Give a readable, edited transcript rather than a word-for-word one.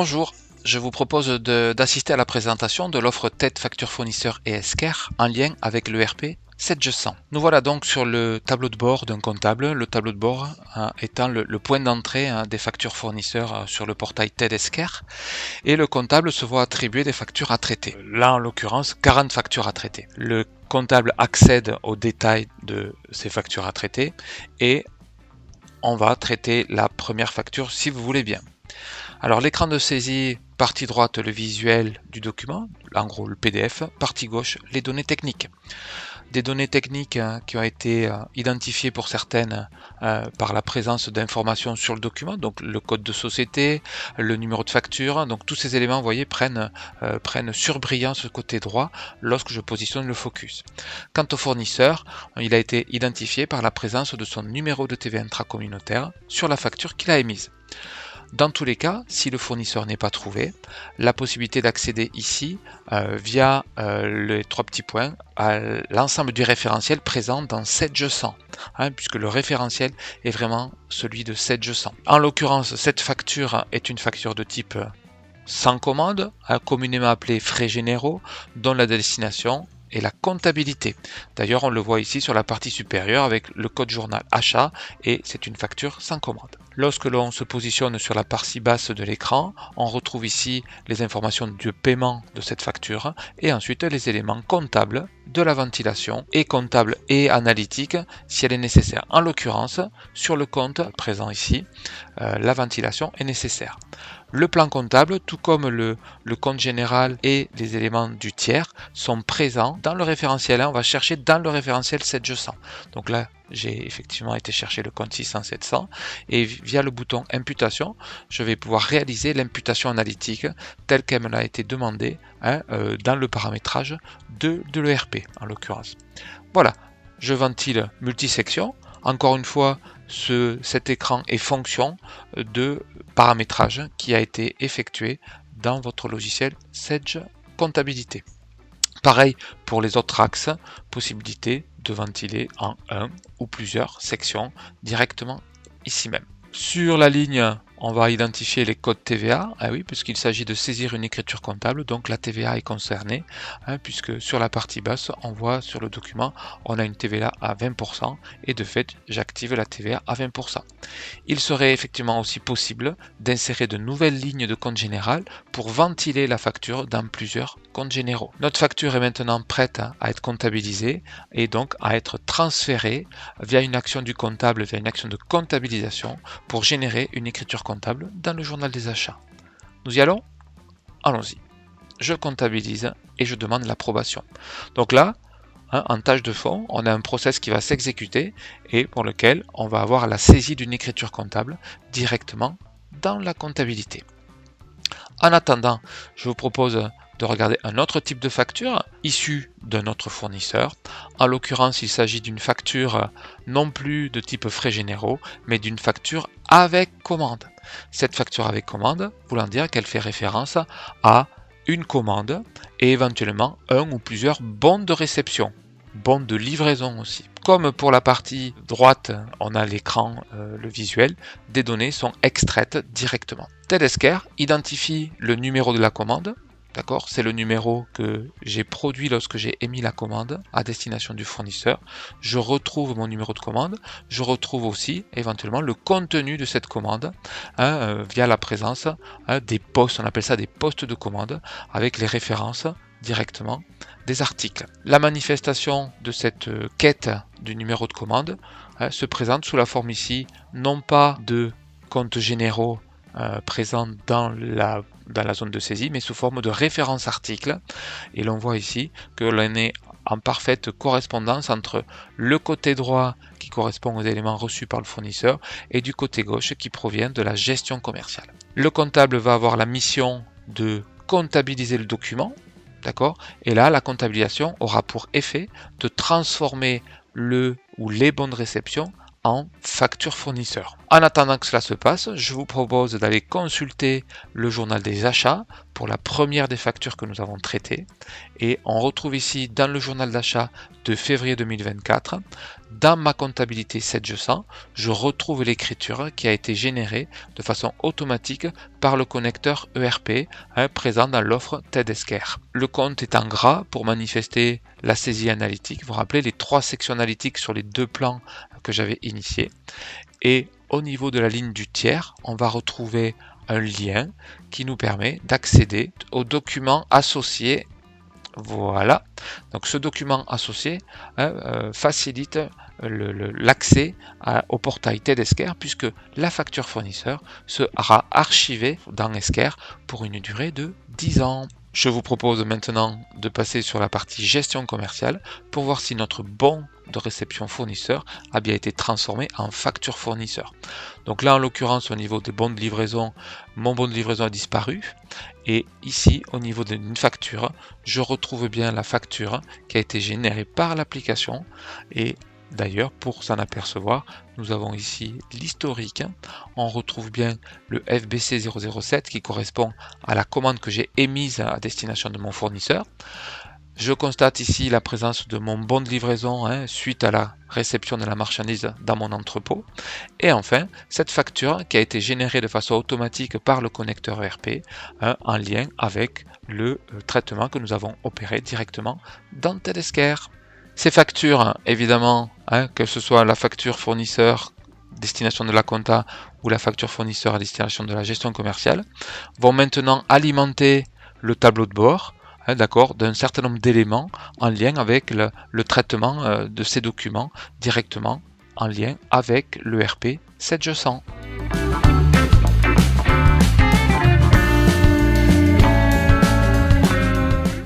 Bonjour, je vous propose d'assister à la présentation de l'offre tête facture fournisseur et Esker en lien avec l'ERP 7G100. Nous voilà donc sur le tableau de bord d'un comptable, le tableau de bord étant le point d'entrée des factures fournisseurs sur le portail TED Esker, et le comptable se voit attribuer des factures à traiter. Là en l'occurrence 40 factures à traiter. Le comptable accède aux détails de ces factures à traiter et on va traiter la première facture si vous voulez bien. Alors l'écran de saisie, partie droite le visuel du document, en gros le PDF, partie gauche les données techniques. Des données techniques qui ont été identifiées pour certaines par la présence d'informations sur le document, donc le code de société, le numéro de facture, donc tous ces éléments, vous voyez, prennent surbrillance côté droit lorsque je positionne le focus. Quant au fournisseur, il a été identifié par la présence de son numéro de TVA intracommunautaire sur la facture qu'il a émise. Dans tous les cas, si le fournisseur n'est pas trouvé, la possibilité d'accéder ici via les trois petits points à l'ensemble du référentiel présent dans 7G100, puisque le référentiel est vraiment celui de 7G100. En l'occurrence, cette facture est une facture de type sans commande, communément appelée frais généraux, dont la destination et la comptabilité. D'ailleurs, on le voit ici sur la partie supérieure avec le code journal achat et c'est une facture sans commande. Lorsque l'on se positionne sur la partie basse de l'écran, on retrouve ici les informations du paiement de cette facture et ensuite les éléments comptables de la ventilation et comptable et analytique si elle est nécessaire. En l'occurrence, sur le compte présent ici, la ventilation est nécessaire. Le plan comptable, tout comme le compte général et les éléments du tiers, sont présents dans le référentiel. On va chercher dans le référentiel 7G100. Donc là, j'ai effectivement été chercher le compte 600-700 et via le bouton imputation, je vais pouvoir réaliser l'imputation analytique telle qu'elle me l'a été demandée dans le paramétrage de l'ERP en l'occurrence. Voilà, je ventile multisection. Encore une fois, cet écran est fonction de paramétrage qui a été effectué dans votre logiciel Sage Comptabilité. Pareil pour les autres axes, possibilité de ventiler en un ou plusieurs sections directement ici même. Sur la ligne, on va identifier les codes TVA, oui, puisqu'il s'agit de saisir une écriture comptable, donc la TVA est concernée, puisque sur la partie basse, on voit sur le document, on a une TVA à 20%, et de fait, j'active la TVA à 20%. Il serait effectivement aussi possible d'insérer de nouvelles lignes de compte général pour ventiler la facture dans plusieurs comptes généraux. Notre facture est maintenant prête à être comptabilisée et donc à être transférée via une action du comptable, via une action de comptabilisation pour générer une écriture comptable dans le journal des achats. Nous y allons? Allons-y. Je comptabilise et je demande l'approbation. Donc là, en tâche de fond, on a un process qui va s'exécuter et pour lequel on va avoir la saisie d'une écriture comptable directement dans la comptabilité. En attendant, je vous propose de regarder un autre type de facture issue d'un autre fournisseur. En l'occurrence, il s'agit d'une facture non plus de type frais généraux, mais d'une facture avec commande. Cette facture avec commande, voulant dire qu'elle fait référence à une commande et éventuellement un ou plusieurs bons de réception, bons de livraison aussi. Comme pour la partie droite, on a l'écran, le visuel, des données sont extraites directement. TED Esker identifie le numéro de la commande, d'accord, c'est le numéro que j'ai produit lorsque j'ai émis la commande à destination du fournisseur. Je retrouve mon numéro de commande, je retrouve aussi éventuellement le contenu de cette commande via la présence des postes, on appelle ça des postes de commande avec les références directement des articles. La manifestation de cette quête du numéro de commande se présente sous la forme ici, non pas de comptes généraux présents dans la zone de saisie, mais sous forme de référence article. Et l'on voit ici que l'on est en parfaite correspondance entre le côté droit qui correspond aux éléments reçus par le fournisseur et du côté gauche qui provient de la gestion commerciale. Le comptable va avoir la mission de comptabiliser le document. D'accord? Et là, la comptabilisation aura pour effet de transformer le ou les bons de réception en facture fournisseur. En attendant que cela se passe, je vous propose d'aller consulter le journal des achats pour la première des factures que nous avons traitées. Et on retrouve ici dans le journal d'achat de février 2024, dans ma comptabilité 7G100, je retrouve l'écriture qui a été générée de façon automatique par le connecteur ERP présent dans l'offre TEDSCare. Le compte est en gras pour manifester la saisie analytique. Vous vous rappelez les 3 sections analytiques sur les 2 plans que j'avais initiés. Et au niveau de la ligne du tiers, on va retrouver un lien qui nous permet d'accéder aux documents associés. Voilà, donc ce document associé facilite l'accès au portail TEDSCare puisque la facture fournisseur sera archivée dans Esquire pour une durée de 10 ans. Je vous propose maintenant de passer sur la partie gestion commerciale pour voir si notre bon de réception fournisseur a bien été transformé en facture fournisseur. Donc là en l'occurrence au niveau des bons de livraison, mon bon de livraison a disparu et ici au niveau d'une facture, je retrouve bien la facture qui a été générée par l'application et d'ailleurs, pour s'en apercevoir, nous avons ici l'historique. On retrouve bien le FBC 007 qui correspond à la commande que j'ai émise à destination de mon fournisseur. Je constate ici la présence de mon bon de livraison suite à la réception de la marchandise dans mon entrepôt. Et enfin, cette facture qui a été générée de façon automatique par le connecteur ERP en lien avec le traitement que nous avons opéré directement dans TEDSCare. Ces factures, évidemment, que ce soit la facture fournisseur destination de la compta ou la facture fournisseur à destination de la gestion commerciale, vont maintenant alimenter le tableau de bord d'accord, d'un certain nombre d'éléments en lien avec le traitement de ces documents directement en lien avec l'ERP 7G100.